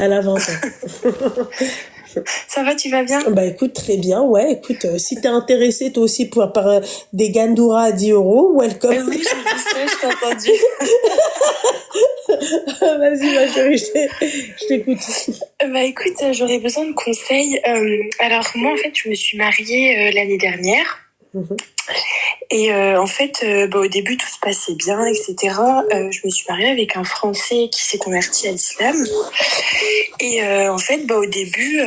Elle a 20 ans. Ça va, tu vas bien? Bah écoute, très bien, ouais, écoute, si t'es intéressé toi aussi par des Gandoura à 10 euros, welcome. Oui, j'ai vu ça, je t'ai entendu. Vas-y ma chérie, je t'écoute. Bah écoute, j'aurais besoin de conseils. Alors moi, en fait, je me suis mariée l'année dernière. Et en fait, au début, tout se passait bien, etc. Je me suis mariée avec un Français qui s'est converti à l'islam. Et en fait, au début,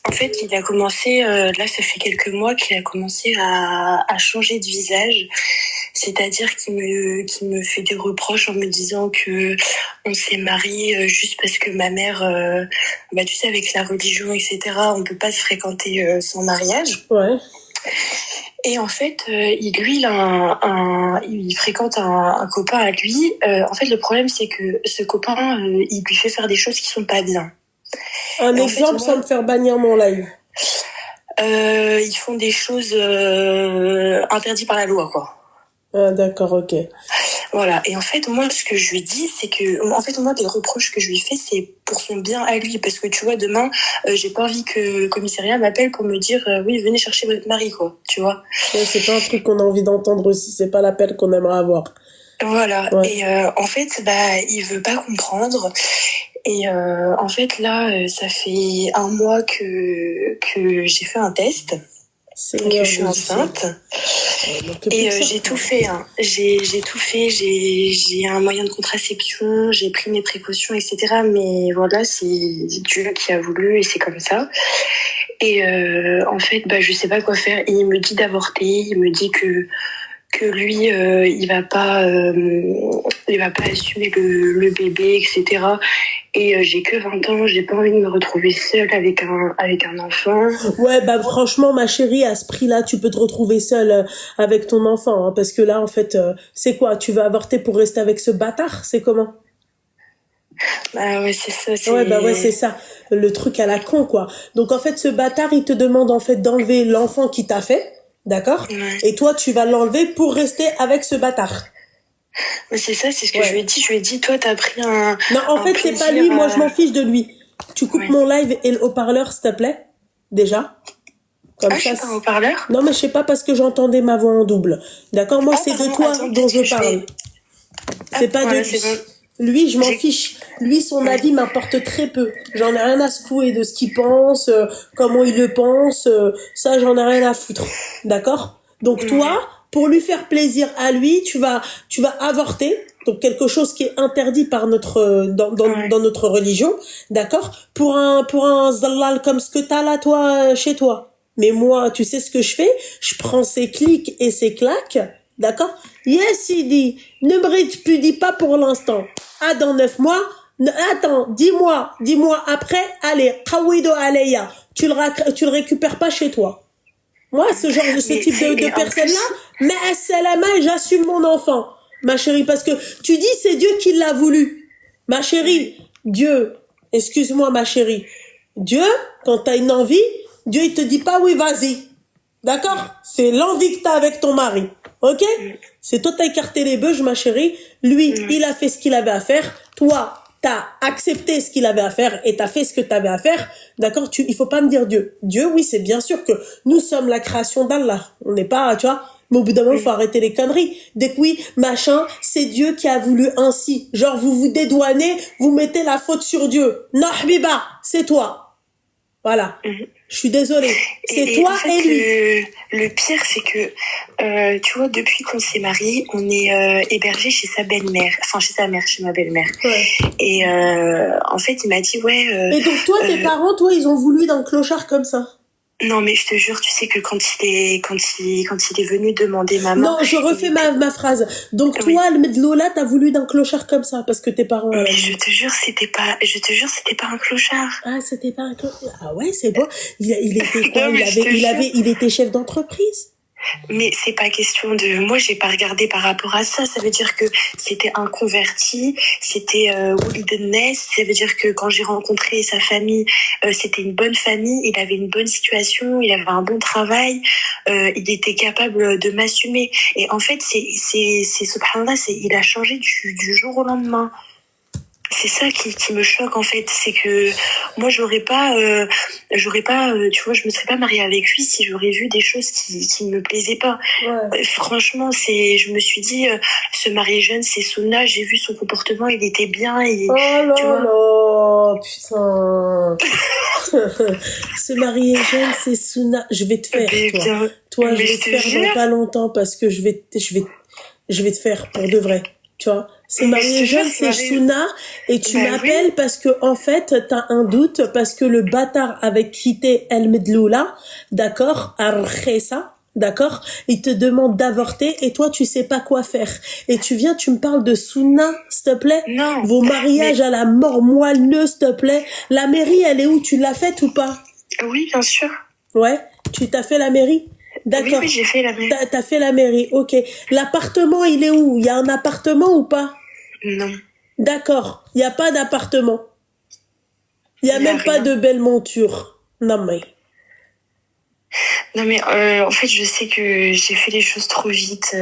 en fait, il a commencé, là, ça fait quelques mois qu'il a commencé à changer de visage. C'est-à-dire qu'il me fait des reproches en me disant que on s'est mariés juste parce que ma mère, tu sais, avec la religion, etc., on peut pas se fréquenter sans mariage. Ouais. Et en fait, il fréquente un copain à lui. En fait, le problème, c'est que ce copain, il lui fait faire des choses qui sont pas bien. Un exemple sans me faire bannir mon live. Ils font des choses interdites par la loi, quoi. Ah, d'accord, ok. Voilà. Et en fait, moi, ce que je lui dis, c'est que, en fait, moi, les reproches que je lui fais, c'est pour son bien à lui. Parce que, tu vois, demain, j'ai pas envie que le commissariat m'appelle pour me dire, oui, venez chercher votre mari, quoi. Tu vois. Ouais, c'est pas un truc qu'on a envie d'entendre aussi. C'est pas l'appel qu'on aimerait avoir. Voilà. Ouais. Et en fait, il veut pas comprendre. Et en fait, là, ça fait 1 mois que j'ai fait un test. Que je suis enceinte. Et j'ai tout fait. Hein. J'ai tout fait. J'ai un moyen de contraception. J'ai pris mes précautions, etc. Mais voilà, c'est Dieu qui a voulu et c'est comme ça. Et en fait, je sais pas quoi faire. Il me dit d'avorter. Il me dit que lui, il va pas assumer le bébé, etc. Et j'ai que 20 ans, j'ai pas envie de me retrouver seule avec un enfant. Ouais, franchement, ma chérie, à ce prix-là, tu peux te retrouver seule avec ton enfant, hein, parce que là, en fait, c'est quoi? Tu vas avorter pour rester avec ce bâtard? C'est comment? Ouais, c'est ça. Ouais, c'est ça. Le truc à la con, quoi. Donc, en fait, ce bâtard, il te demande, en fait, d'enlever l'enfant qui t'a fait. D'accord? Ouais. Et toi, tu vas l'enlever pour rester avec ce bâtard. Mais c'est ça, c'est ce que je lui ai dit. Je lui ai dit, toi, t'as pris un... Non, en fait, c'est pas lui. Moi, je m'en fiche de lui. Tu coupes mon live et le haut-parleur, s'il te plaît. Déjà. Comme ça, je suis pas en haut-parleur? Non, mais je sais pas parce que j'entendais ma voix en double. D'accord? Moi, c'est de toi dont je parle. C'est pas de lui. Lui, je m'en fiche. Lui, son avis m'importe très peu. J'en ai rien à secouer de ce qu'il pense, comment il le pense. Ça, j'en ai rien à foutre. D'accord? Donc toi, pour lui faire plaisir à lui, tu vas avorter. Donc quelque chose qui est interdit par notre dans notre religion, d'accord? Pour un zallal comme ce que t'as là toi chez toi. Mais moi, tu sais ce que je fais? Je prends ces clics et ces claques, d'accord? Yes, il dit, ne me répudie pas pour l'instant. Ah, dans 9 mois, attends, 10 mois après, allez, Kawido Aleya, tu le récupères pas chez toi. Moi, ce type de personne-là, mais assalama, j'assume mon enfant, ma chérie, parce que tu dis c'est Dieu qui l'a voulu. Ma chérie, Dieu, excuse-moi ma chérie, Dieu, quand t'as une envie, Dieu il te dit pas oui vas-y, d'accord? C'est l'envie que t'as avec ton mari, ok? C'est toi t'as écarté les bœufs, ma chérie. Lui, il a fait ce qu'il avait à faire. Toi, t'as accepté ce qu'il avait à faire et t'as fait ce que t'avais à faire, d'accord? Il faut pas me dire Dieu. Dieu, oui, c'est bien sûr que nous sommes la création d'Allah. On n'est pas, tu vois. Mais au bout d'un moment, il faut arrêter les conneries. Dès que oui, machin, c'est Dieu qui a voulu ainsi. Genre, vous vous dédouanez, vous mettez la faute sur Dieu. Non, Habiba, c'est toi. Voilà. Je suis désolée. C'est toi et lui. Le pire, c'est que, tu vois, depuis qu'on s'est mariés, on est hébergé chez sa belle-mère. Enfin, chez sa mère, chez ma belle-mère. Ouais. Et en fait, il m'a dit, et donc, toi, tes parents, toi, ils ont voulu d'un clochard comme ça? Non, mais je te jure, tu sais que quand il est venu demander maman... Non, je refais ma phrase. Donc, toi, le Medlola, t'as voulu d'un clochard comme ça, parce que tes parents... Mais je te jure, c'était pas un clochard. Ah, c'était pas un clochard. Ah ouais, c'est bon. Il était quoi? Non, il était chef d'entreprise? Mais c'est pas question de... Moi, j'ai pas regardé par rapport à ça. Ça veut dire que c'était un converti, c'était Wilderness. Ça veut dire que quand j'ai rencontré sa famille, c'était une bonne famille, il avait une bonne situation, il avait un bon travail, il était capable de m'assumer. Et en fait, c'est subhanallah, il a changé du jour au lendemain. C'est ça qui me choque en fait, c'est que moi j'aurais pas, tu vois, je me serais pas mariée avec lui si j'aurais vu des choses qui me plaisaient pas. Ouais. Franchement, je me suis dit, se marier jeune, c'est Sunna. J'ai vu son comportement, il était bien, Oh tu là vois. là, putain. Se marier jeune, c'est Sunna. Je vais te faire, toi. Toi, je vais te faire dans pas longtemps parce que je vais te faire pour de vrai. Tu vois, se marier jeune, c'est Sunna, et tu m'appelles parce que, en fait, t'as un doute, parce que le bâtard avec qui t'es El Medloula, d'accord, Arkhesa, d'accord, il te demande d'avorter, et toi, tu sais pas quoi faire. Et tu me parles de Sunna, s'il te plaît? Non. Vos mariages à la mort moelleux, s'il te plaît. La mairie, elle est où? Tu l'as faite ou pas? Oui, bien sûr. Ouais, tu t'as fait la mairie? D'accord. Oui, j'ai fait la mairie. T'as fait la mairie, ok. L'appartement, il est où? Il y a un appartement ou pas? Non. D'accord. Il n'y a pas d'appartement. Il n'y a même pas de belle monture. Non, mais. Non, mais en fait, je sais que j'ai fait les choses trop vite.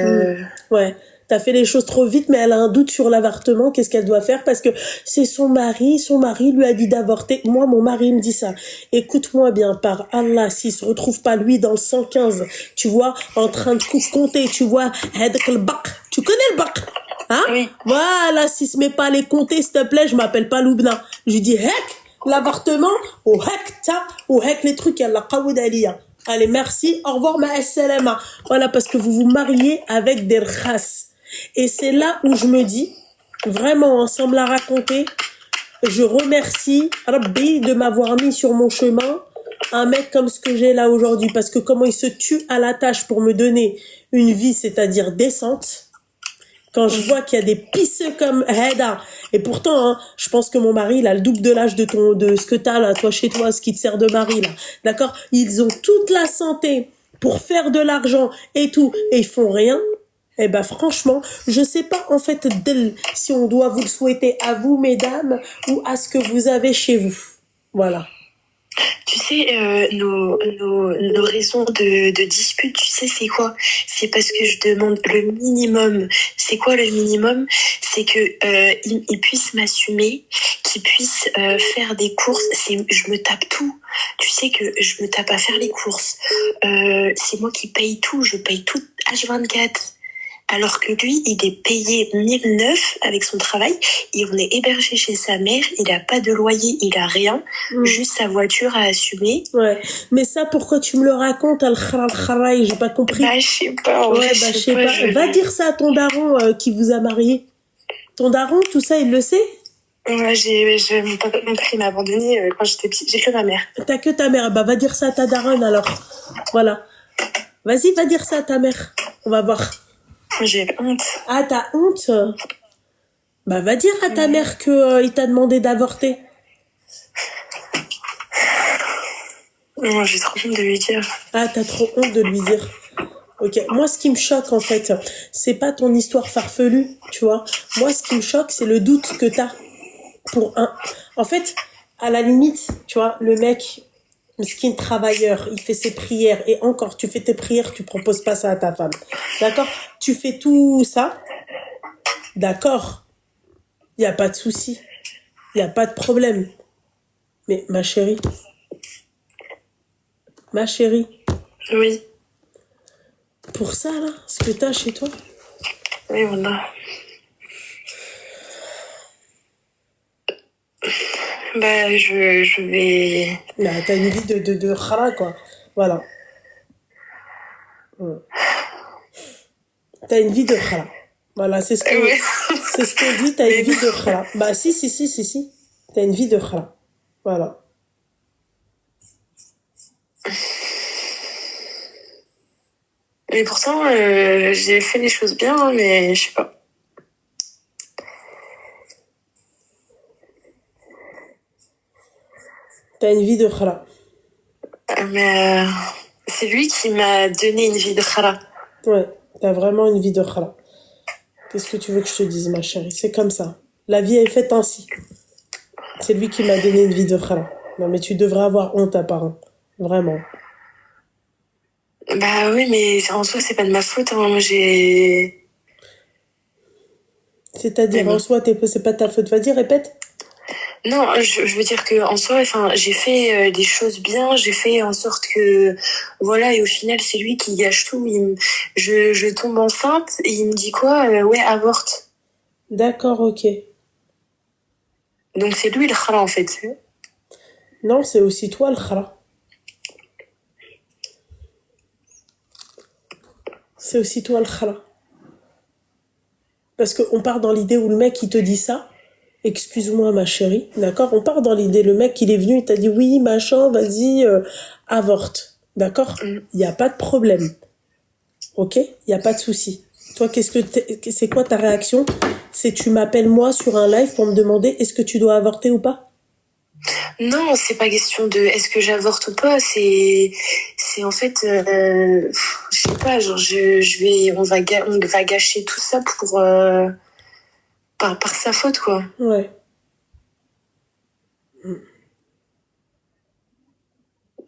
Ouais. T'as fait les choses trop vite, mais elle a un doute sur l'avortement. Qu'est-ce qu'elle doit faire? Parce que c'est son mari. Son mari lui a dit d'avorter. Moi, mon mari me dit ça. Écoute-moi bien, par Allah, s'il se retrouve pas, lui, dans le 115, tu vois, en train de compter, tu vois, le bac. Tu connais le bac? Hein? Oui. Voilà, s'il se met pas à les compter, s'il te plaît, je m'appelle pas Loubna. Je lui dis, l'avortement, ou ça, ou les trucs, yallah, qaoud aliya. Allez, merci, au revoir, ma salama. Voilà, parce que vous vous mariez avec des races. Et c'est là où je me dis, vraiment, sans me la raconter, je remercie Rabbi de m'avoir mis sur mon chemin un mec comme ce que j'ai là aujourd'hui. Parce que comment il se tue à la tâche pour me donner une vie, c'est-à-dire décente. Quand je vois qu'il y a des pisseux comme Heda, et pourtant, hein, je pense que mon mari, il a le double de l'âge de ce que t'as là, toi, chez toi, ce qui te sert de mari, là. D'accord? Ils ont toute la santé pour faire de l'argent et tout, et ils font rien. Eh ben, franchement, je sais pas, en fait, si on doit vous le souhaiter à vous, mesdames, ou à ce que vous avez chez vous. Voilà. Tu sais, nos raisons de dispute, tu sais, c'est quoi? C'est parce que je demande le minimum. C'est quoi le minimum? C'est que il puisse m'assumer, qu'il puisse faire des courses. Je me tape tout. Tu sais que je me tape à faire les courses. C'est moi qui paye tout. Je paye tout H24. Alors que lui, il est payé 1009 avec son travail, et on est hébergé chez sa mère, il a pas de loyer, il a rien, juste sa voiture à assumer. Ouais, mais ça, pourquoi tu me le racontes, al-kharay, j'ai pas compris. Bah, je sais pas, ouais, bah, je sais pas. Va dire ça à ton daron qui vous a marié. Ton daron, tout ça, il le sait? Ouais, mon père m'a abandonné quand j'étais petite, j'ai que ma mère. T'as que ta mère, bah va dire ça à ta daronne alors. Voilà. Vas-y, va dire ça à ta mère. On va voir. J'ai honte. Ah, t'as honte? Bah, va dire à ta mère que il t'a demandé d'avorter. Non, j'ai trop honte de lui dire. Ah, t'as trop honte de lui dire. Ok. Moi, ce qui me choque, en fait, c'est pas ton histoire farfelue, tu vois. Moi, ce qui me choque, c'est le doute que t'as pour un... En fait, à la limite, tu vois, le mec, miskin travailleur, il fait ses prières, et encore, tu fais tes prières, tu proposes pas ça à ta femme. D'accord? Tu fais tout ça. D'accord? Il y a pas de souci. Il y a pas de problème. Mais ma chérie, oui, pour ça là, ce que t'as chez toi, oui, voilà. Bah, je vais... là, t'as une vie de khara, quoi. Voilà. T'as une vie de khara. Voilà, c'est ce qu'on dit, t'as une vie de khara. Bah, si. T'as une vie de khara. Voilà. Mais pourtant, j'ai fait les choses bien, hein, mais je sais pas. T'as une vie de khara. Mais c'est lui qui m'a donné une vie de khara. Ouais, t'as vraiment une vie de khara. Qu'est-ce que tu veux que je te dise, ma chérie? C'est comme ça. La vie est faite ainsi. C'est lui qui m'a donné une vie de khara. Non, mais tu devrais avoir honte, apparemment. Vraiment. Bah oui, mais en soi, c'est pas de ma faute. Hein. Moi, j'ai... C'est-à-dire, en soi, c'est pas ta faute. Vas-y, répète. Non, je veux dire que en soi, enfin, j'ai fait des choses bien, j'ai fait en sorte que, voilà, et au final, c'est lui qui gâche tout. Je tombe enceinte et il me dit quoi? Ouais, avorte. D'accord, ok. Donc c'est lui le khara en fait. Non, c'est aussi toi le khara. C'est aussi toi le khara. Parce qu'on part dans l'idée où le mec il te dit ça. Excuse-moi ma chérie, d'accord? On part dans l'idée, le mec il est venu, il t'a dit oui, machin, vas-y, avorte. D'accord? Il n'y a pas de problème. Ok? Il n'y a pas de souci. Toi, c'est quoi ta réaction? C'est tu m'appelles moi sur un live pour me demander est-ce que tu dois avorter ou pas? Non, c'est pas question de est-ce que j'avorte ou pas, c'est en fait, je sais pas, genre on va gâcher tout ça pour, par sa faute, quoi. Ouais.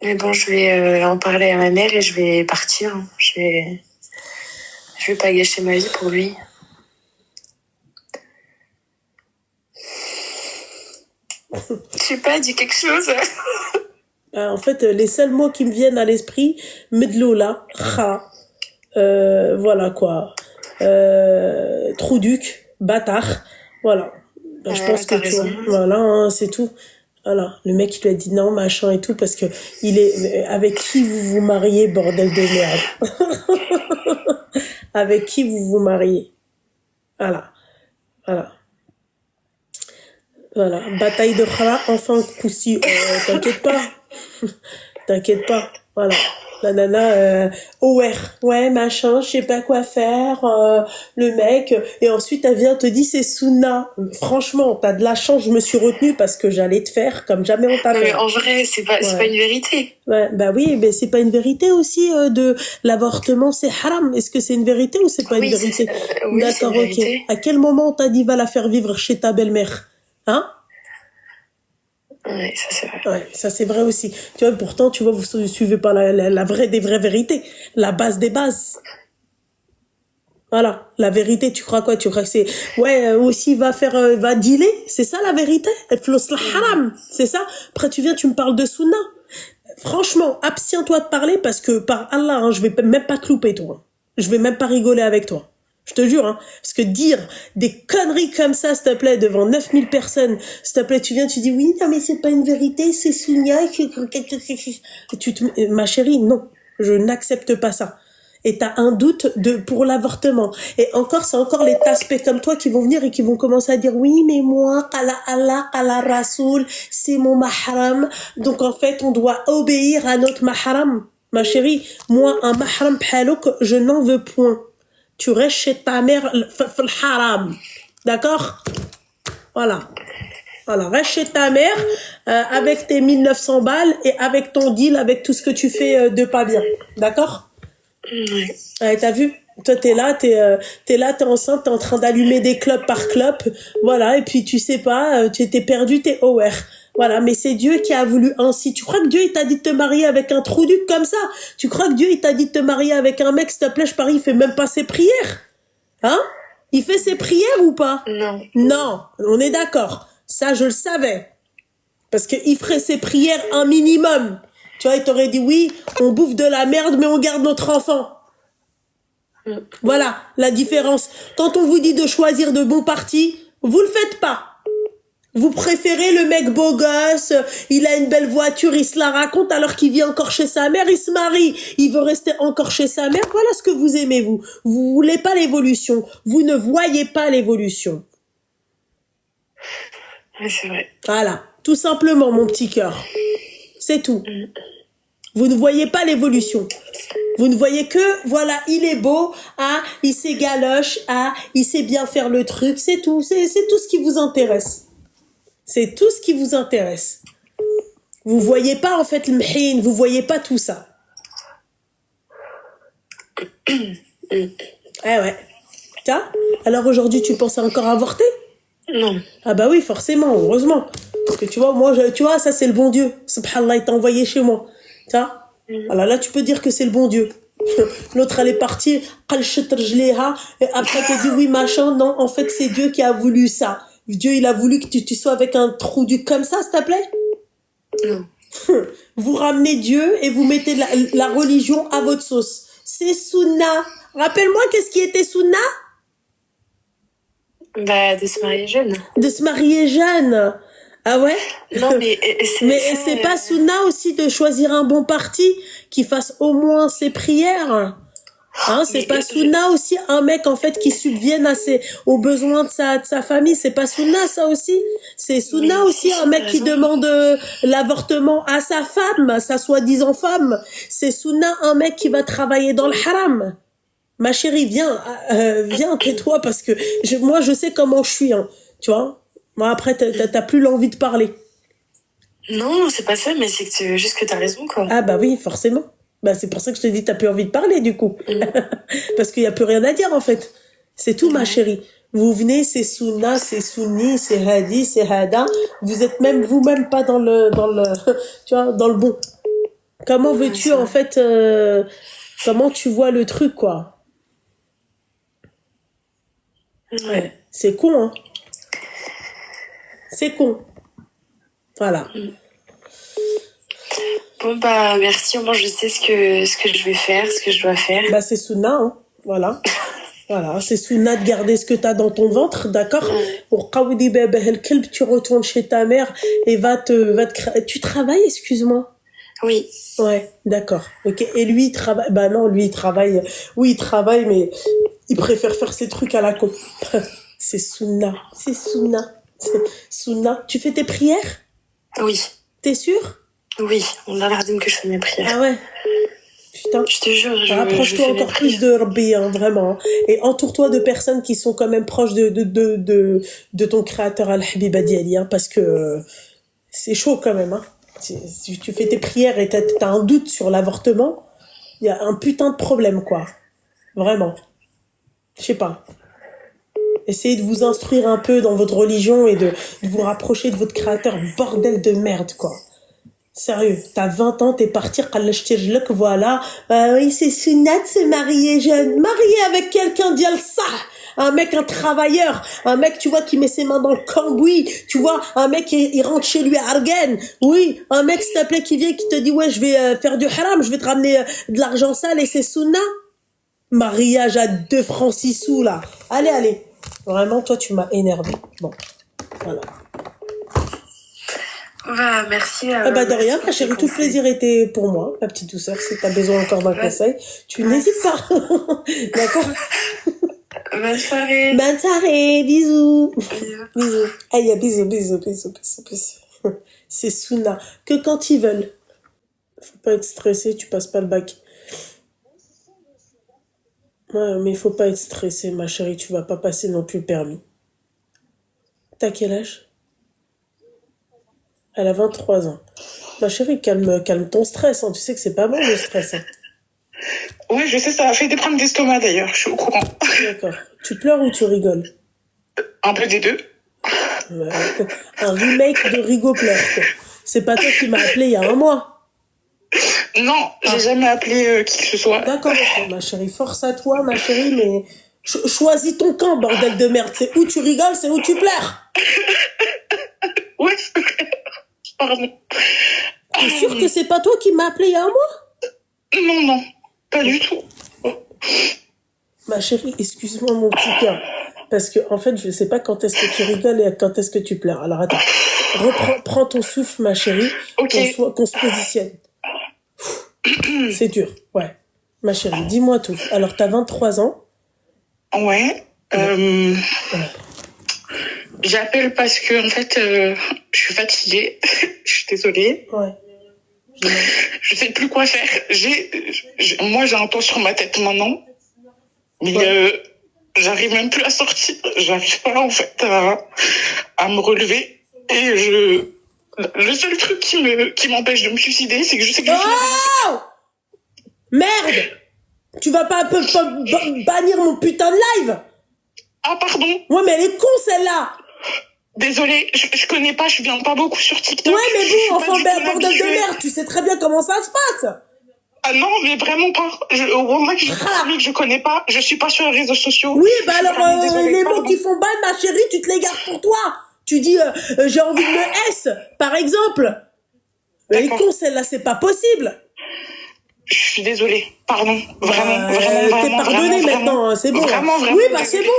Mais bon, je vais en parler à ma mère et je vais partir. Je vais pas gâcher ma vie pour lui. Je sais pas, dis quelque chose. En fait, les seuls mots qui me viennent à l'esprit, medloula, kha, voilà quoi, trouduc, bâtard, voilà. Ben, je pense que tu vois, voilà, hein, c'est tout. Voilà, le mec il lui a dit non, machin et tout, parce que il est avec qui vous vous mariez, bordel de merde. Avec qui vous vous mariez. Voilà, voilà. Voilà, bataille de Khara, enfin Koussi, t'inquiète pas. T'inquiète pas, voilà. La nana, ouais, machin, je sais pas quoi faire, le mec, et ensuite elle vient te dit c'est Sunna. Franchement, t'as de la chance, je me suis retenue parce que j'allais te faire comme jamais on t'a fait. Mais en vrai, c'est pas une vérité. Ouais, bah oui, mais c'est pas une vérité aussi de l'avortement, c'est haram. Est-ce que c'est une vérité ou c'est pas une vérité? Oui, d'accord, ok. À quel moment on t'a dit va la faire vivre chez ta belle-mère? Hein? Ouais, ça c'est vrai. Ouais, ça c'est vrai aussi. Tu vois, pourtant, tu vois, vous suivez pas la vraie des vraies vérités, la base des bases. Voilà, la vérité, tu crois quoi? Tu crois que c'est aussi va dealer, c'est ça la vérité? Flous la haram, c'est ça? Après tu viens, tu me parles de sunna. Franchement, abstiens-toi de parler parce que par Allah, hein, je vais même pas te louper toi. Je vais même pas rigoler avec toi. Je te jure, hein. Parce que dire des conneries comme ça, s'il te plaît, devant 9000 personnes, s'il te plaît, tu viens, tu dis oui, non, mais c'est pas une vérité, c'est Sounia. Ma chérie, non. Je n'accepte pas ça. Et t'as un doute pour l'avortement. Et encore, c'est encore les taspés comme toi qui vont venir et qui vont commencer à dire oui, mais moi, qala Allah, qala Rasoul, c'est mon mahram. Donc en fait, on doit obéir à notre mahram. Ma chérie, moi, un mahram p'halouk, je n'en veux point. Tu restes chez ta mère, le haram. D'accord? Voilà. Voilà, reste chez ta mère avec tes 1900 balles et avec ton deal, avec tout ce que tu fais de pas bien. D'accord? Ouais, t'as vu? Toi, t'es là, t'es enceinte, t'es en train d'allumer des clopes par clope. Voilà, et puis tu sais pas, tu étais perdu, t'es aware. Voilà, mais c'est Dieu qui a voulu ainsi. Tu crois que Dieu, il t'a dit de te marier avec un trou duc comme ça? Tu crois que Dieu, il t'a dit de te marier avec un mec, s'il te plaît, je parie, il fait même pas ses prières? Hein? Il fait ses prières ou pas? Non. Non, on est d'accord. Ça, je le savais. Parce qu'il ferait ses prières un minimum. Tu vois, il t'aurait dit oui, on bouffe de la merde, mais on garde notre enfant. Voilà la différence. Quand on vous dit de choisir de bons partis, vous le faites pas. Vous préférez le mec beau gosse, il a une belle voiture, il se la raconte alors qu'il vit encore chez sa mère, il se marie, il veut rester encore chez sa mère. Voilà ce que vous aimez, vous. Vous voulez pas l'évolution. Vous ne voyez pas l'évolution. Oui, c'est vrai. Voilà. Tout simplement, mon petit cœur. C'est tout. Vous ne voyez pas l'évolution. Vous ne voyez que, voilà, il est beau, il sait galoche, il sait bien faire le truc, c'est tout. C'est tout ce qui vous intéresse. C'est tout ce qui vous intéresse. Vous voyez pas, en fait, le mhin, vous voyez pas tout ça. Ouais. Tiens, alors aujourd'hui, tu penses encore avorter? Non. Ah bah oui, forcément, heureusement. Parce que tu vois, moi, ça c'est le bon Dieu. Subhanallah, il t'a envoyé chez moi. Tu vois? Alors là, tu peux dire que c'est le bon Dieu. L'autre, elle est partie, et après, t'as dit oui, machin. Non, en fait, c'est Dieu qui a voulu ça. Dieu, il a voulu que tu sois avec un trou du comme ça, s'il te plaît? Non. Vous ramenez Dieu et vous mettez la religion à votre sauce. C'est Sunna. Rappelle-moi, qu'est-ce qui était Sunna? Bah, de se marier jeune. De se marier jeune. Ah ouais? Non, mais c'est pas Sunna aussi de choisir un bon parti qui fasse au moins ses prières? Hein, c'est pas Sunna aussi un mec en fait qui subvienne aux besoins de sa famille, c'est pas Sunna ça aussi? C'est Sunna aussi un mec qui demande l'avortement à sa femme, à sa soi-disant femme. C'est Sunna un mec qui va travailler dans le haram. Ma chérie, viens, tais-toi parce que moi je sais comment je suis, hein, tu vois. Moi après t'as plus l'envie de parler. Non, c'est pas ça, mais c'est que juste que t'as raison, quoi. Ah bah oui, forcément. Bah c'est pour ça que je te dis t'as plus envie de parler du coup. Parce qu'il y a plus rien à dire en fait. C'est tout ma chérie. Vous venez, c'est Sunna, c'est Sunni, c'est Hadi, c'est Hada. Vous êtes même vous-même pas dans le tu vois, dans le bon. Comment veux-tu en fait comment tu vois le truc quoi? Ouais, c'est con hein. C'est con. Voilà. Bon bah merci, au moins je sais ce que je vais faire, ce que je dois faire. Bah c'est Sunna hein. Voilà. Voilà, c'est Sunna de garder ce que t'as dans ton ventre, d'accord? Pour Qawdi Baba El Kelb, tu retournes chez ta mère et tu travailles, excuse-moi? Oui. Ouais, d'accord. OK. Et lui il travaille bah non, lui il travaille. Oui, il travaille mais il préfère faire ses trucs à la con. C'est Sunna. C'est Sunna. Sunna. Tu fais tes prières? Oui. T'es sûr? Oui, on a l'air que je fais mes prières. Ah ouais. Putain. Je te jure, rapproche-toi encore plus de Rabbi, hein, vraiment. Et entoure-toi de personnes qui sont quand même proches de ton créateur Al-Habib Diali, hein, parce que c'est chaud quand même, hein. Si tu fais tes prières et t'as un doute sur l'avortement, il y a un putain de problème, quoi. Vraiment. Je sais pas. Essayez de vous instruire un peu dans votre religion et de vous rapprocher de votre créateur. Bordel de merde, quoi. Sérieux, t'as 20 ans, t'es parti, voilà. Oui, c'est Sunna de se marier jeune. Marié avec quelqu'un d'yal ça. Un mec, un travailleur. Un mec, tu vois, qui met ses mains dans le cambouis. Tu vois, un mec, il rentre chez lui à Argen. Oui, un mec, s'il te plaît, qui vient, qui te dit, ouais, je vais faire du haram, je vais te ramener de l'argent sale et c'est Sunna. Mariage à 2 francs 6 sous, là. Allez. Vraiment, toi, tu m'as énervé. Bon, voilà. Bah, merci. Bah de rien, ma chérie, tout le plaisir était pour moi, ma petite douceur. Si t'as besoin encore d'un conseil, tu n'hésites pas. D'accord? Bonne soirée. Bonne soirée, bisous. Bisous. Aïe, bisous. C'est Sunna. Que quand ils veulent. Faut pas être stressé, tu passes pas le bac. Ouais, mais faut pas être stressé, ma chérie, tu vas pas passer non plus le permis. T'as quel âge? Elle a 23 ans. Ma chérie, calme ton stress, hein. Tu sais que c'est pas bon le stress. Hein. Oui, je sais, ça a fait des problèmes d'estomac d'ailleurs, je suis au courant. D'accord. Tu pleures ou tu rigoles? Un peu des deux. Un remake de Rigo pleure, quoi. C'est pas toi qui m'as appelé il y a un mois. Non, j'ai jamais appelé qui que ce soit. D'accord, ma chérie, force à toi, ma chérie, mais choisis ton camp, bordel de merde. C'est où tu rigoles, c'est où tu pleures. Ouais, pardon. T'es sûr que c'est pas toi qui m'as appelé il y a un mois? Non, pas du tout. Ma chérie, excuse-moi mon petit cœur. Parce que, en fait, je sais pas quand est-ce que tu rigoles et quand est-ce que tu pleures. Alors, attends. Prends ton souffle, ma chérie. Ok. Qu'on se positionne. C'est dur, ouais. Ma chérie, dis-moi tout. Alors, t'as 23 ans. Ouais. J'appelle parce que, en fait, je suis fatiguée. Je suis désolée. Ouais. Je sais plus quoi faire. Moi, j'ai un toit sur ma tête maintenant. Mais ouais. J'arrive même plus à sortir. J'arrive pas, en fait, à me relever. Et le seul truc qui m'empêche de me suicider, c'est que je sais que je suis... Oh merde! Tu vas pas un peu bannir mon putain de live? Ah, pardon. Ouais, mais elle est con, celle-là. Désolée, je connais pas, je viens pas beaucoup sur TikTok. Ouais, mais bon, enfin, bordel de merde, tu sais très bien comment ça se passe. Ah non, mais vraiment pas. Wallah, je suis que je connais pas. Je suis pas sur les réseaux sociaux. Oui, bah alors, désolée, les pardon. mots qui font mal, ma chérie, tu te les gardes pour toi. Tu dis, j'ai envie de me S, par exemple. Mais D'accord. con, celle-là, c'est pas possible. Je suis désolée. Pardon. Vraiment, T'es pardonné vraiment, maintenant, hein, c'est bon. Vraiment, vraiment. Oui, bah c'est bon.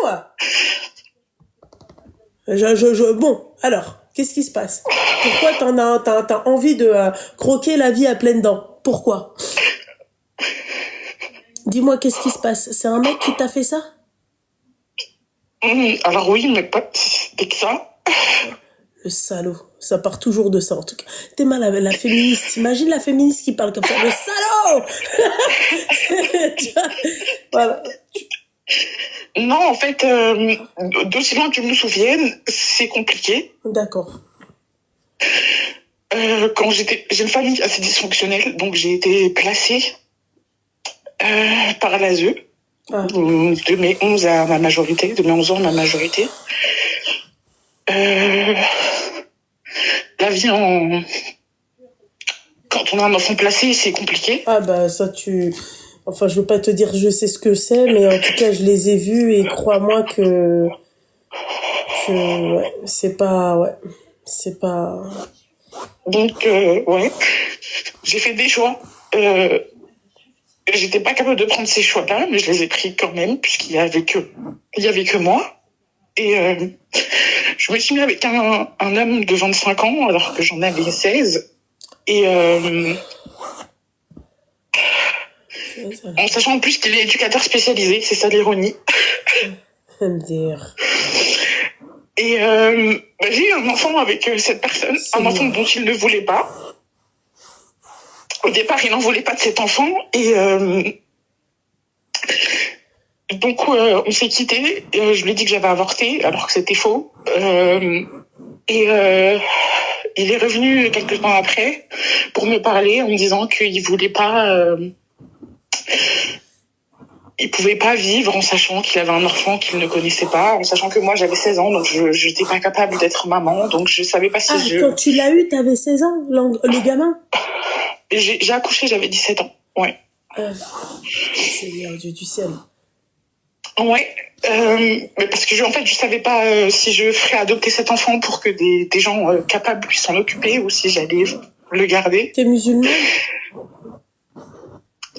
Bon, alors, qu'est-ce qui se passe? Pourquoi t'as envie de croquer la vie à pleines dents? Pourquoi? Dis-moi, qu'est-ce qui se passe? C'est un mec qui t'a fait ça? Alors oui, mais pas c'était que ça. Le salaud. Ça part toujours de ça, en tout cas. T'es mal avec la féministe. T'imagines la féministe qui parle comme ça. Le salaud! Tu vois, voilà. Non, en fait, d'aussi loin que je me souvienne, c'est compliqué. D'accord. Quand j'ai une famille assez dysfonctionnelle, donc j'ai été placée par l'ASE de mes 11 à ma majorité, de mes 11 ans à ma majorité. La vie quand on a un enfant placé, c'est compliqué. Ah bah ça Enfin, je veux pas te dire je sais ce que c'est, mais en tout cas, je les ai vus et crois-moi que ouais, c'est pas... Donc, ouais, j'ai fait des choix. J'étais pas capable de prendre ces choix-là, mais je les ai pris quand même, puisqu'il y avait que moi. Et je me suis mis avec un homme de 25 ans, alors que j'en avais 16. Et en sachant en plus qu'il est éducateur spécialisé, c'est ça l'ironie. Et j'ai eu un enfant avec cette personne, un enfant dont il ne voulait pas. Au départ, il n'en voulait pas de cet enfant, et donc on s'est quittés. Je lui ai dit que j'avais avorté, alors que c'était faux. Et il est revenu quelques temps après pour me parler en me disant qu'il voulait pas, il pouvait pas vivre en sachant qu'il avait un enfant qu'il ne connaissait pas, en sachant que moi j'avais 16 ans, donc je n'étais pas capable d'être maman, donc je savais pas si quand tu l'as eu, t'avais 16 ans, le gamin? J'ai accouché, j'avais 17 ans, ouais. Seigneur Dieu du ciel. Ouais, mais parce que en fait je savais pas si je ferais adopter cet enfant pour que des gens capables puissent s'en occuper, ou si j'allais le garder. T'es musulmane?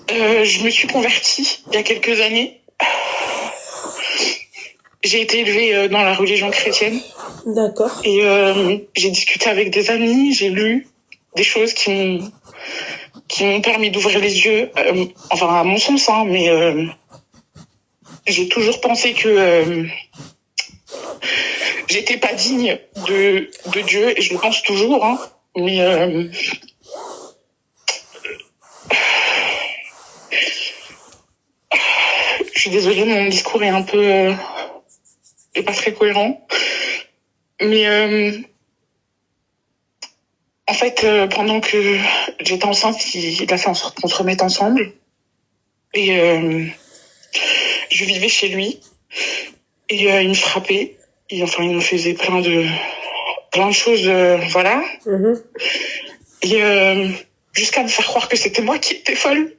Je me suis convertie il y a quelques années. J'ai été élevée dans la religion chrétienne. D'accord. Et j'ai discuté avec des amis, j'ai lu des choses qui m'ont permis d'ouvrir les yeux, enfin à mon sens, hein, mais j'ai toujours pensé que j'étais pas digne de Dieu, et je le pense toujours, hein, mais je suis désolée, mon discours est un peu est pas très cohérent, mais en fait, pendant que j'étais enceinte, il a fait en sorte qu'on se remette ensemble, et je vivais chez lui, et il me frappait, et enfin il me faisait plein de choses, voilà. Et jusqu'à me faire croire que c'était moi qui étais folle.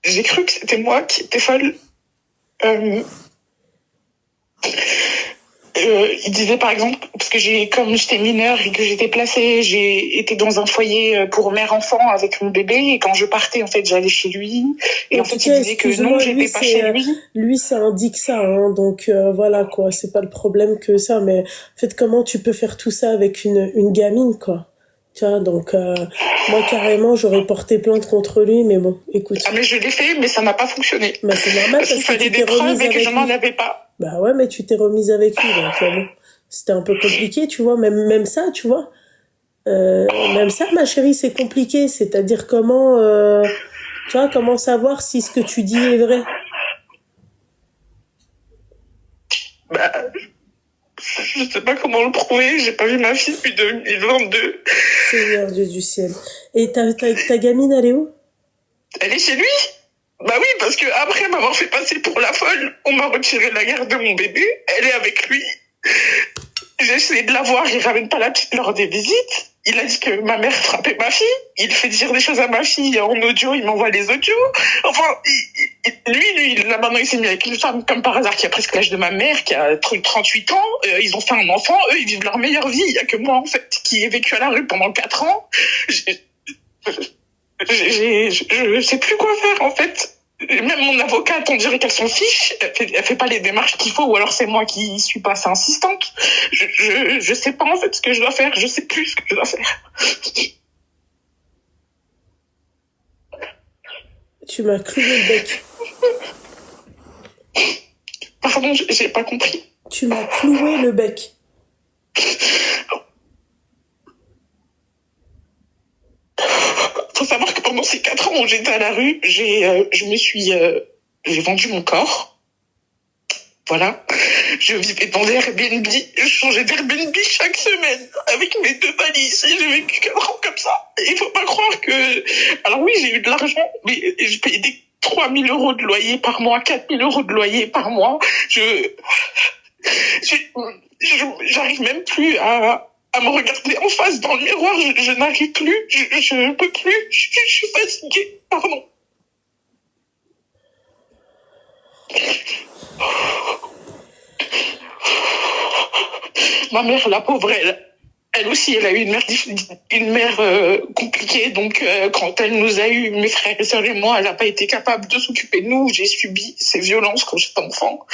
J'ai cru que c'était moi qui étais folle. Il disait par exemple, parce que comme j'étais mineure et que j'étais placée, j'ai été dans un foyer pour mère-enfant avec mon bébé, et quand je partais, en fait, j'allais chez lui. Et en fait, il disait que non, j'étais pas chez lui. Lui, ça indique ça, hein, donc voilà, quoi. C'est pas le problème que ça, mais en fait, comment tu peux faire tout ça avec une gamine, quoi? Tu vois, donc moi carrément j'aurais porté plainte contre lui, mais bon, écoute. Ah mais je l'ai fait, mais ça n'a pas fonctionné. Bah c'est normal parce qu'il fallait des preuves et que je n'en avais pas. Bah ouais, mais tu t'es remise avec lui, donc bon, c'était un peu compliqué, tu vois, même ça, tu vois. Même ça, ma chérie, c'est compliqué, c'est-à-dire comment, tu vois, comment savoir si ce que tu dis est vrai. Bah, je sais pas comment le prouver, j'ai pas vu ma fille depuis 2022. Seigneur Dieu du ciel. Et ta gamine, elle est où? Elle est chez lui. Bah oui, parce que après m'avoir fait passer pour la folle, on m'a retiré la garde de mon bébé, elle est avec lui. J'ai essayé de la voir, il ramène pas la petite lors des visites. Il a dit que ma mère frappait ma fille. Il fait dire des choses à ma fille en audio, il m'envoie les audios. Enfin, lui, là maintenant, il s'est mis avec une femme comme par hasard qui a presque l'âge de ma mère, qui a 38 ans. Ils ont fait un enfant, eux, ils vivent leur meilleure vie. Il y a que moi, en fait, qui ai vécu à la rue pendant 4 ans. Je sais plus quoi faire, en fait. Même mon avocate, on dirait qu'elle s'en fiche. Elle fait pas les démarches qu'il faut, ou alors c'est moi qui suis pas assez insistante. Je sais pas en fait ce que je dois faire. Je sais plus ce que je dois faire. Tu m'as cloué le bec. Pardon, j'ai pas compris. Tu m'as cloué le bec. Faut savoir que pendant ces 4 ans où j'étais à la rue, j'ai vendu mon corps. Voilà. Je vivais dans des Airbnb. Je changeais d'Airbnb chaque semaine avec mes 2 valises. Et j'ai vécu 4 ans comme ça. Et il faut pas croire que... Alors oui, j'ai eu de l'argent, mais je payais des 3 000 euros de loyer par mois, 4 000 euros de loyer par mois. J'arrive même plus à me regarder en face dans le miroir. Je n'arrive plus. Je peux plus. Je suis fatiguée. Pardon. Ma mère, la pauvre, elle aussi, elle a eu une mère compliquée. Donc, quand elle nous a eu, mes frères et sœurs et moi, elle n'a pas été capable de s'occuper de nous. J'ai subi ces violences quand j'étais enfant.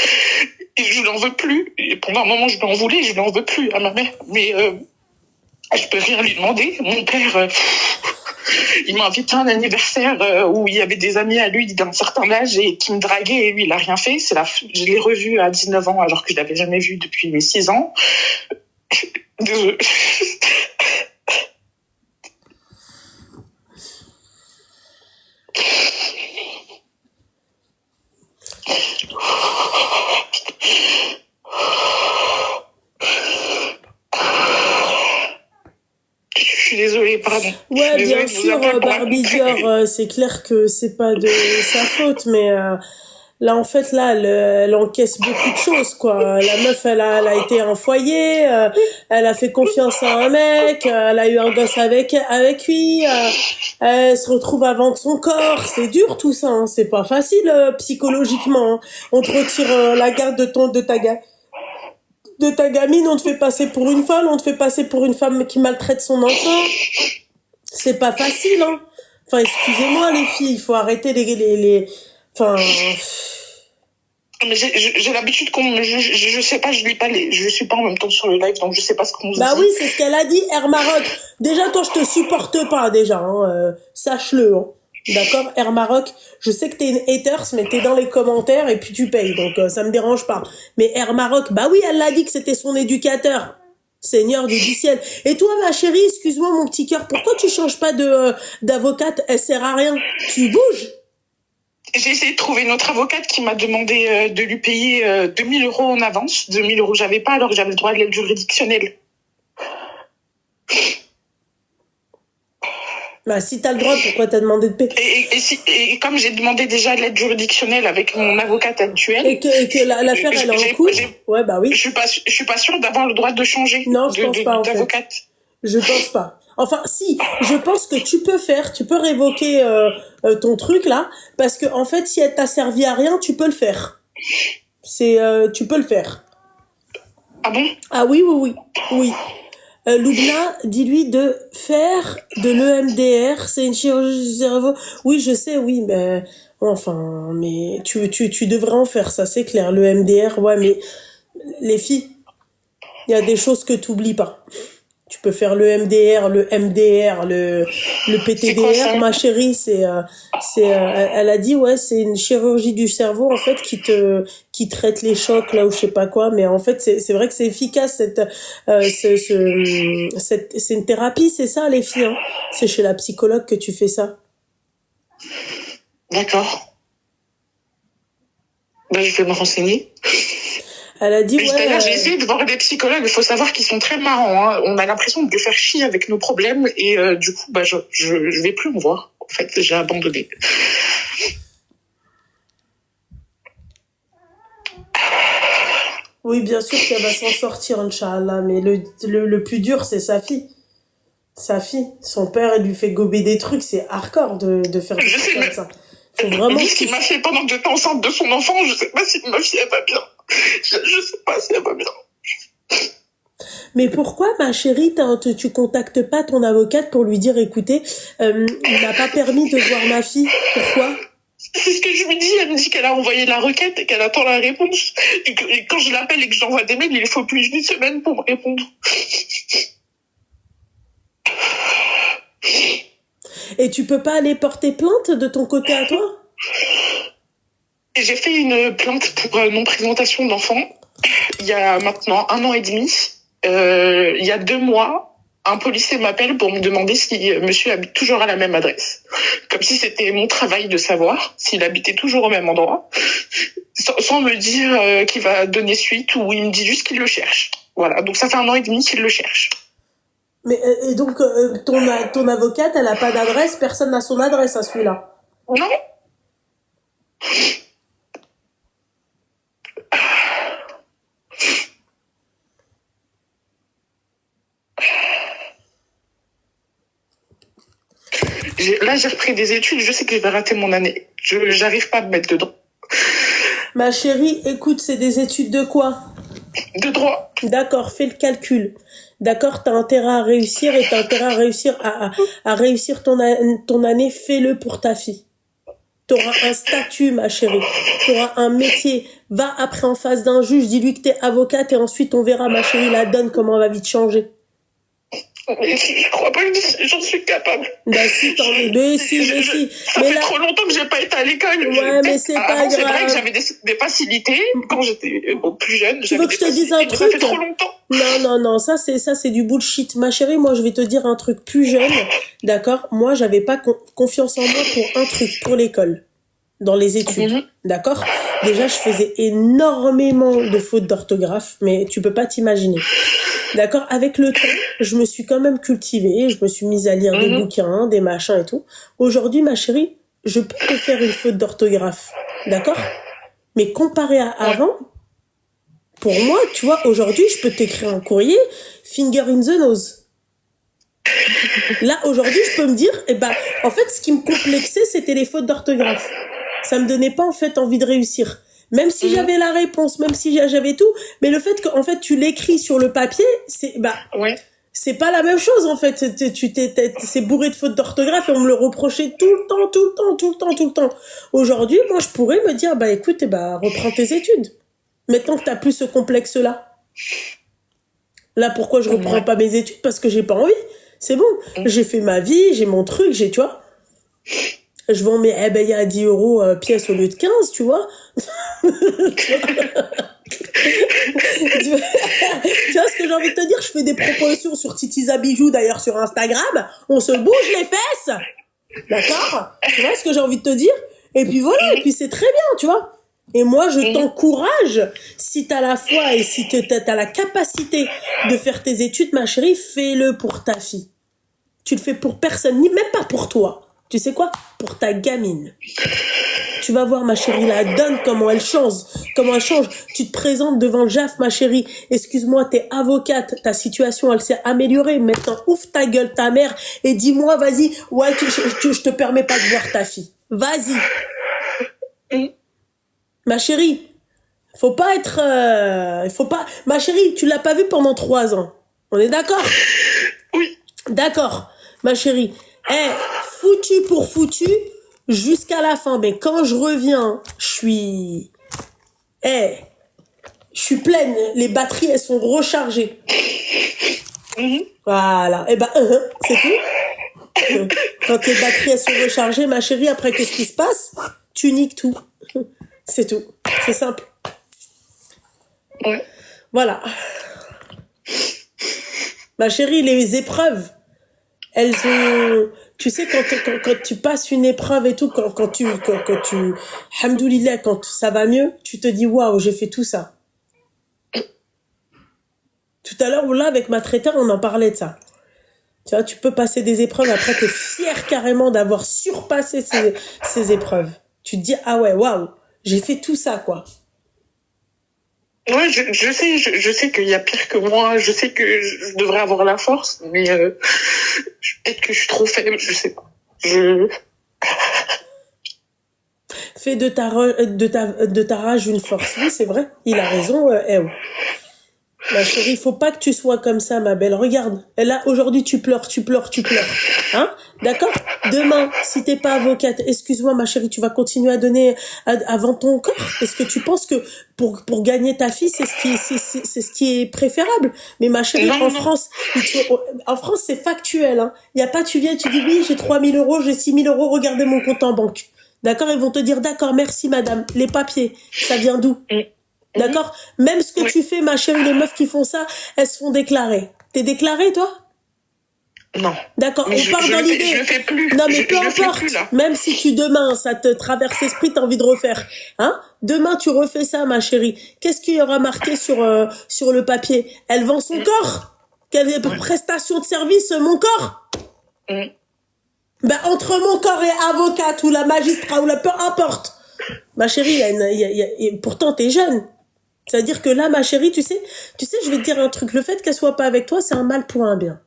Et je n'en veux plus. Et pendant un moment, je lui en voulais, je n'en veux plus à ma mère. Mais je peux rien lui demander. Mon père, il m'a invité à un anniversaire où il y avait des amis à lui d'un certain âge et qui me draguaient et lui, il a rien fait. Je l'ai revu à 19 ans alors que je l'avais jamais vu depuis mes 6 ans. Désolée. Je suis désolée, pardon. Ouais, bien sûr, Barbie Dior, c'est clair que c'est pas de sa faute, mais là, en fait, là, elle encaisse beaucoup de choses, quoi. La meuf, elle a été un foyer, elle a fait confiance à un mec, elle a eu un gosse avec lui, elle se retrouve à vendre son corps. C'est dur, tout ça, hein. C'est pas facile, psychologiquement, hein. On te retire la garde de ta gamine, on te fait passer pour une folle, on te fait passer pour une femme qui maltraite son enfant. C'est pas facile, hein. Enfin, excusez-moi, les filles, il faut arrêter enfin... Mais j'ai l'habitude qu'on je sais pas, je lis pas je suis pas en même temps sur le live, donc je sais pas ce qu'on nous dit. Bah oui, c'est ce qu'elle a dit, Air Maroc. Déjà, toi, je te supporte pas, déjà, hein. Sache-le, hein. D'accord, Air Maroc, je sais que t'es une haters, mais t'es dans les commentaires et puis tu payes, donc ça me dérange pas. Mais Air Maroc, bah oui, elle l'a dit que c'était son éducateur. Seigneur du ciel. Et toi, ma chérie, excuse-moi mon petit cœur, pourquoi tu changes pas d'avocate? Elle sert à rien. Tu bouges. J'ai essayé de trouver une autre avocate qui m'a demandé de lui payer 2 000 euros en avance. 2 000 euros, j'avais pas, alors que j'avais le droit de l'aide juridictionnelle. Bah, si t'as le droit, pourquoi t'as demandé de payer? Et comme j'ai demandé déjà l'aide juridictionnelle avec mon avocate actuelle. Et que l'affaire, elle est en cours. Ouais, bah oui. Je suis pas sûre d'avoir le droit de changer. Non, je pense pas, en fait. Je pense pas. Enfin, si, je pense que tu peux révoquer ton truc là, parce que en fait, si elle t'a servi à rien, tu peux le faire. Tu peux le faire. Ah bon? Ah oui. Loubna, dis-lui de faire de l'EMDR, c'est une chirurgie du cerveau. Oui, je sais, oui, mais enfin, mais tu devrais en faire, ça c'est clair. L'EMDR, ouais, mais les filles, il y a des choses que t'oublies pas. Tu peux faire le MDR, le MDR, le PTDR, ma chérie, elle a dit, ouais, c'est une chirurgie du cerveau, en fait, qui traite les chocs, là, ou je sais pas quoi, mais en fait, c'est vrai que c'est efficace, c'est une thérapie, c'est ça, les filles, hein. C'est chez la psychologue que tu fais ça. D'accord. Ben, je vais me renseigner. Elle a dit, D'ailleurs, j'ai essayé de voir des psychologues. Il faut savoir qu'ils sont très marrants, hein. On a l'impression de les faire chier avec nos problèmes et du coup, bah, je vais plus en voir. En fait, j'ai abandonné. Oui, bien sûr qu'elle va s'en sortir, Inch'Allah, mais le plus dur, c'est sa fille. Sa fille. Son père, il lui fait gober des trucs, c'est hardcore de faire des trucs comme ça. Faut vraiment... Vu ce qu'il m'a fait pendant que j'étais enceinte de son enfant, je sais pas si ma fille, elle va bien. Je sais pas si elle va bien. Mais pourquoi, ma chérie, tu contactes pas ton avocate pour lui dire, écoutez, il m'a pas permis de voir ma fille. Pourquoi? C'est ce que je lui dis. Elle me dit qu'elle a envoyé la requête et qu'elle attend la réponse. Et quand je l'appelle et que j'envoie des mails, il faut plus d'une semaine pour me répondre. Et tu peux pas aller porter plainte de ton côté à toi? Et j'ai fait une plainte pour non-présentation d'enfant il y a maintenant 1 an et demi. Il y a 2 mois, un policier m'appelle pour me demander si monsieur habite toujours à la même adresse. Comme si c'était mon travail de savoir s'il habitait toujours au même endroit. Sans me dire qu'il va donner suite, ou il me dit juste qu'il le cherche. Voilà, donc ça fait 1 an et demi qu'il le cherche. Mais et donc ton avocate, elle a pas d'adresse, personne n'a son adresse à celui-là. Non. Là, j'ai repris des études, je sais que je vais rater mon année. J'arrive pas à me mettre dedans. Ma chérie, écoute, c'est des études de quoi? De droit. D'accord, fais le calcul. D'accord, t'as intérêt à réussir et t'as intérêt à réussir à réussir ton année, fais-le pour ta fille. T'auras un statut, ma chérie. T'auras un métier. Va après en face d'un juge, dis-lui que t'es avocate et ensuite on verra, ma chérie, la donne, comment elle va vite changer. Mais je crois pas que j'en suis capable. Bah si, t'en es. Mais si. Ça fait trop longtemps que j'ai pas été à l'école. Ouais, mais c'est pas grave. C'est vrai que j'avais des facilités quand j'étais plus jeune. Tu veux que je te dise un truc? Ça fait trop longtemps. Non, ça c'est du bullshit. Ma chérie, moi je vais te dire un truc plus jeune, d'accord? Moi j'avais pas confiance en moi pour un truc, pour l'école, dans les études, d'accord? Déjà je faisais énormément de fautes d'orthographe, mais tu peux pas t'imaginer. D'accord? Avec le temps, je me suis quand même cultivée, je me suis mise à lire des bouquins, des machins et tout. Aujourd'hui, ma chérie, je peux te faire une faute d'orthographe, d'accord? Mais comparé à avant, pour moi, tu vois, aujourd'hui, je peux t'écrire un courrier, finger in the nose. Là, aujourd'hui, je peux me dire, en fait, ce qui me complexait, c'était les fautes d'orthographe. Ça me donnait pas, en fait, envie de réussir. Même si j'avais la réponse, même si j'avais tout, mais le fait qu'en fait, tu l'écris sur le papier, c'est pas la même chose, en fait. C'est bourré de fautes d'orthographe et on me le reprochait tout le temps. Aujourd'hui, moi, je pourrais me dire, écoute, reprends tes études. Maintenant que t'as plus ce complexe-là. Là, pourquoi je reprends pas mes études? Parce que j'ai pas envie. C'est bon. J'ai fait ma vie, j'ai mon truc, tu vois. Je vends mes abaya à 10 € pièce au lieu de 15, tu vois. Tu vois ce que j'ai envie de te dire? Je fais des propositions sur Titiza Bijou, d'ailleurs, sur Instagram. On se bouge les fesses. D'accord? Tu vois ce que j'ai envie de te dire? Et puis voilà, et puis c'est très bien, tu vois. Et moi, je t'encourage, si t'as la foi et si t'as la capacité de faire tes études, ma chérie, fais-le pour ta fille. Tu le fais pour personne, ni même pas pour toi. Tu sais quoi? Pour ta gamine. Tu vas voir, ma chérie, la donne, comment elle change. Tu te présentes devant le JAF, ma chérie. Excuse-moi, t'es avocate. Ta situation, elle s'est améliorée. Maintenant, ouvre ta gueule, ta mère, et dis-moi, vas-y, ouais, je te permets pas de voir ta fille. Vas-y. Ma chérie, faut pas être... Ma chérie, tu l'as pas vu pendant 3 ans. On est d'accord? Oui. D'accord, ma chérie. Foutu pour foutu, jusqu'à la fin. Mais quand je reviens, je suis pleine. Les batteries, elles sont rechargées. Voilà. C'est tout. Quand les batteries, elles sont rechargées, ma chérie, après, qu'est-ce qui se passe? Tu niques tout. C'est tout. C'est simple. Ouais. Voilà. Ma chérie, les épreuves, elles ont... Tu sais, quand tu passes une épreuve et tout, quand tu... Alhamdoulilah, quand ça va mieux, tu te dis, waouh, j'ai fait tout ça. Tout à l'heure, là, avec ma traiteur, on en parlait de ça. Tu vois, tu peux passer des épreuves, après, t'es fier carrément d'avoir surpassé ces épreuves. Tu te dis, ah ouais, waouh, j'ai fait tout ça, quoi. Ouais, je sais qu'il y a pire que moi, je sais que je devrais avoir la force, mais peut-être que je suis trop faible, je sais pas. Fais de ta rage une force. Oui, c'est vrai. Il a raison, oh. Ma chérie, il faut pas que tu sois comme ça, ma belle. Regarde, là, aujourd'hui, tu pleures. Hein? D'accord? Demain, si t'es pas avocate, excuse-moi, ma chérie, tu vas continuer à donner à vendre ton corps? Est-ce que tu penses que pour gagner ta fille, c'est ce qui est préférable? Mais ma chérie, Non, en non. France, c'est factuel, hein. Il y a pas, tu viens, tu dis oui, j'ai 3 000 euros, j'ai 6 000 euros, regardez mon compte en banque. D'accord? Ils vont te dire, d'accord, merci, madame. Les papiers, ça vient d'où? D'accord? Même ce que tu fais, ma chérie, les meufs qui font ça, elles se font déclarer. T'es déclarée, toi? Non. D'accord, Mais on part dans l'idée. Je le fais plus. Non, mais peu je le fais importe. plus, là. Même si demain, ça te traverse l'esprit, t'as envie de refaire. Hein? Demain, tu refais ça, ma chérie. Qu'est-ce qu'il y aura marqué sur le papier? Elle vend son corps? Quelle prestation de service, mon corps? Ben, entre mon corps et avocate, ou la magistrat, ou peu importe. Ma chérie, pourtant, t'es jeune. C'est-à-dire que là, ma chérie, tu sais, je vais te dire un truc. Le fait qu'elle soit pas avec toi, c'est un mal pour un bien.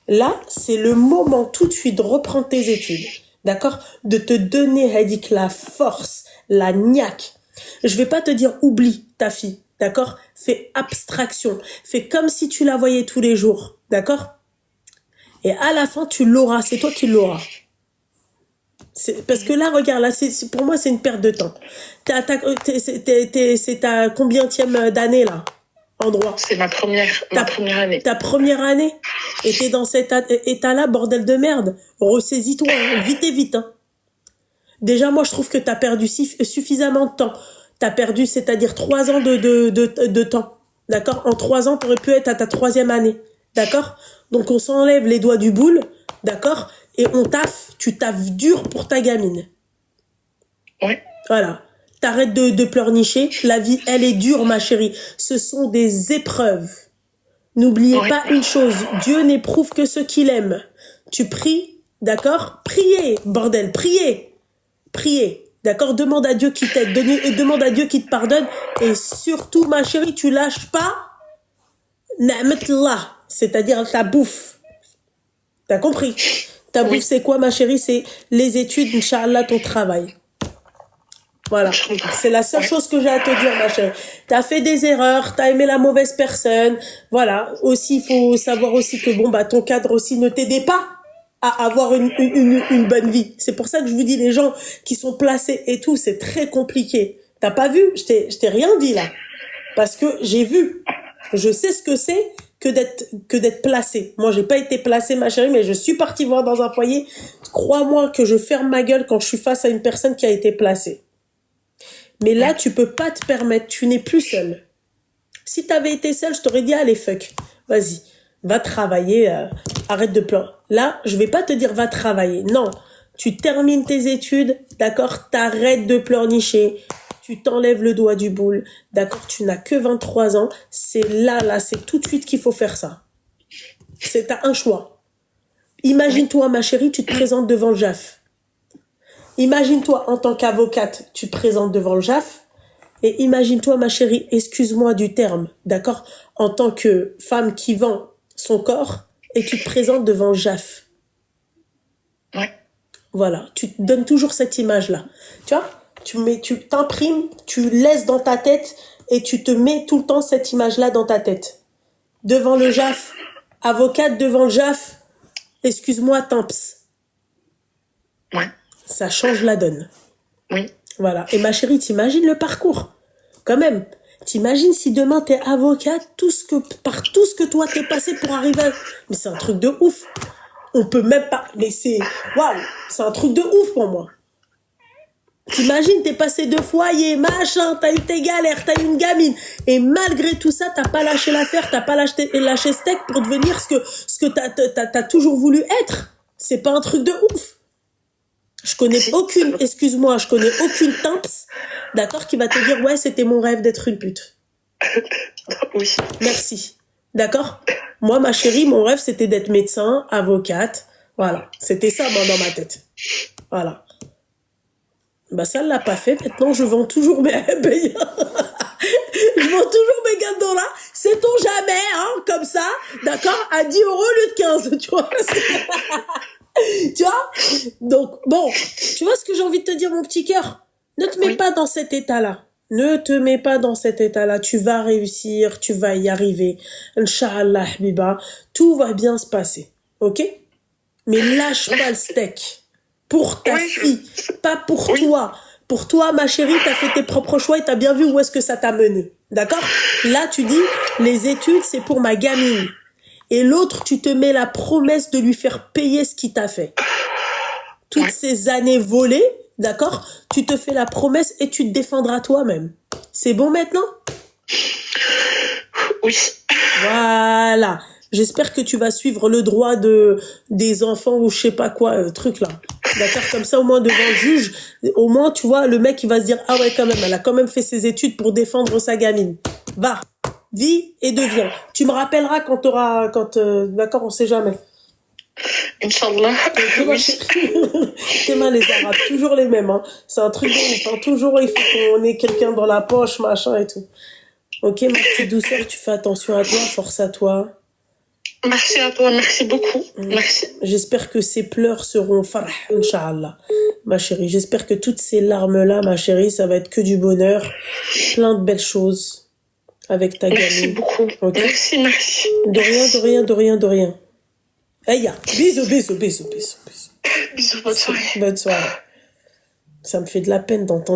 Là, c'est le moment tout de suite de reprendre tes études. D'accord? De te donner, Hadik, la force, la niaque. Je vais pas te dire oublie ta fille. D'accord? Fais abstraction. Fais comme si tu la voyais tous les jours. D'accord? Et à la fin, tu l'auras. C'est toi qui l'auras. Parce que là, regarde, là, pour moi, c'est une perte de temps. C'est ta combienième d'année, là, en droit? C'est ma première année. Ta première année? Et t'es dans cet état-là, bordel de merde. Ressaisis-toi, hein, vite, hein. Déjà, moi, je trouve que t'as perdu suffisamment de temps. T'as perdu, c'est-à-dire 3 ans de temps. D'accord? En 3 ans, t'aurais pu être à ta 3e année. D'accord? Donc, on s'enlève les doigts du boule. D'accord? Et tu taffes dur pour ta gamine. Ouais. Voilà. T'arrêtes de pleurnicher. La vie, elle est dure, ma chérie. Ce sont des épreuves. N'oubliez pas une chose. Dieu n'éprouve que ceux qu'il aime. Tu pries, d'accord? Priez, bordel, priez. D'accord? Demande à Dieu qui t'aide. Demande à Dieu qui te pardonne. Et surtout, ma chérie, tu lâches pas Na'matullah, c'est-à-dire ta bouffe. T'as compris? Ta bouffe, c'est quoi, ma chérie? C'est les études, Inch'Allah, ton travail. Voilà. C'est la seule chose que j'ai à te dire, ma chérie. T'as fait des erreurs, t'as aimé la mauvaise personne. Voilà. Aussi, il faut savoir aussi que, ton cadre aussi ne t'aidait pas à avoir une bonne vie. C'est pour ça que je vous dis, les gens qui sont placés et tout, c'est très compliqué. T'as pas vu? Je t'ai rien dit, là. Parce que j'ai vu. Je sais ce que c'est que d'être placé. Moi, j'ai pas été placée, ma chérie, mais je suis partie voir dans un foyer. Crois-moi que je ferme ma gueule quand je suis face à une personne qui a été placée. Mais là, tu peux pas te permettre. Tu n'es plus seule. Si t'avais été seule, je t'aurais dit, allez, fuck. Vas-y. Va travailler. Arrête de pleurer. Là, je vais pas te dire, va travailler. Non. Tu termines tes études. D'accord? T'arrêtes de pleurnicher. Tu t'enlèves le doigt du boule. D'accord? Tu n'as que 23 ans. C'est là, c'est tout de suite qu'il faut faire ça. T'as un choix. Imagine-toi, ma chérie, tu te présentes devant le JAF. Imagine-toi, en tant qu'avocate, tu te présentes devant le JAF. Et imagine-toi, ma chérie, excuse-moi du terme, d'accord? En tant que femme qui vend son corps, et tu te présentes devant le JAF. Ouais. Voilà. Tu te donnes toujours cette image-là. Tu vois? Tu t'imprimes, tu laisses dans ta tête et tu te mets tout le temps cette image-là dans ta tête. Devant le JAF, avocate devant le JAF, excuse-moi, Timps. Ouais. Ça change la donne. Oui. Voilà. Et ma chérie, t'imagines le parcours? Quand même. T'imagines si demain t'es avocate, par tout ce que toi t'es passé pour arriver à... Mais c'est un truc de ouf. On peut même pas... Mais waouh, c'est un truc de ouf pour moi. T'imagines, t'es passé de foyer, machin, t'as eu tes galères, t'as eu une gamine. Et malgré tout ça, t'as pas lâché l'affaire, t'as pas lâché steak pour devenir ce que t'as toujours voulu être. C'est pas un truc de ouf. Je connais aucune Timps, d'accord, qui va te dire, ouais, c'était mon rêve d'être une pute. Oui. Merci. D'accord? Moi, ma chérie, mon rêve, c'était d'être médecin, avocate. Voilà. C'était ça, moi, dans ma tête. Voilà. Ça ne l'a pas fait. Maintenant, je vends toujours mes je Je vends toujours mes gâteaux là. Sait-on jamais, hein, comme ça, d'accord, à 10 € au lieu de 15, tu vois. Tu vois? Donc, bon, tu vois ce que j'ai envie de te dire, mon petit cœur? Ne te mets pas dans cet état-là. Ne te mets pas dans cet état-là. Tu vas réussir, tu vas y arriver. Inch'Allah, Habiba. Tout va bien se passer. Ok? Mais lâche pas le steak. Pour ta fille, pas pour toi. Pour toi, ma chérie, t'as fait tes propres choix et t'as bien vu où est-ce que ça t'a mené. D'accord? Là, tu dis, les études, c'est pour ma gamine. Et l'autre, tu te mets la promesse de lui faire payer ce qu'il t'a fait. Toutes ces années volées, d'accord? Tu te fais la promesse et tu te défendras toi-même. C'est bon maintenant? Oui. Voilà. J'espère que tu vas suivre le droit des enfants ou je sais pas quoi, truc là. D'accord? Comme ça, au moins, devant le juge, au moins, tu vois, le mec, il va se dire, ah ouais, quand même, elle a quand même fait ses études pour défendre sa gamine. Va. Vis et deviens. Tu me rappelleras d'accord, on sait jamais. Inch'Allah. T'es mal les Arabes, toujours les mêmes, hein. C'est un truc de ouf, hein. Toujours, il faut qu'on ait quelqu'un dans la poche, machin et tout. Ok, ma petite douceur, tu fais attention à toi, force à toi. Merci à toi, merci beaucoup. Merci. J'espère que ces pleurs seront farah, Inch'Allah. Ma chérie, j'espère que toutes ces larmes-là, ma chérie, ça va être que du bonheur. Plein de belles choses avec ta gamine. Merci beaucoup. Okay. Merci. De rien. Aïe, bisous. Bisous, bonne soirée. Bonne soirée. Ça me fait de la peine d'entendre.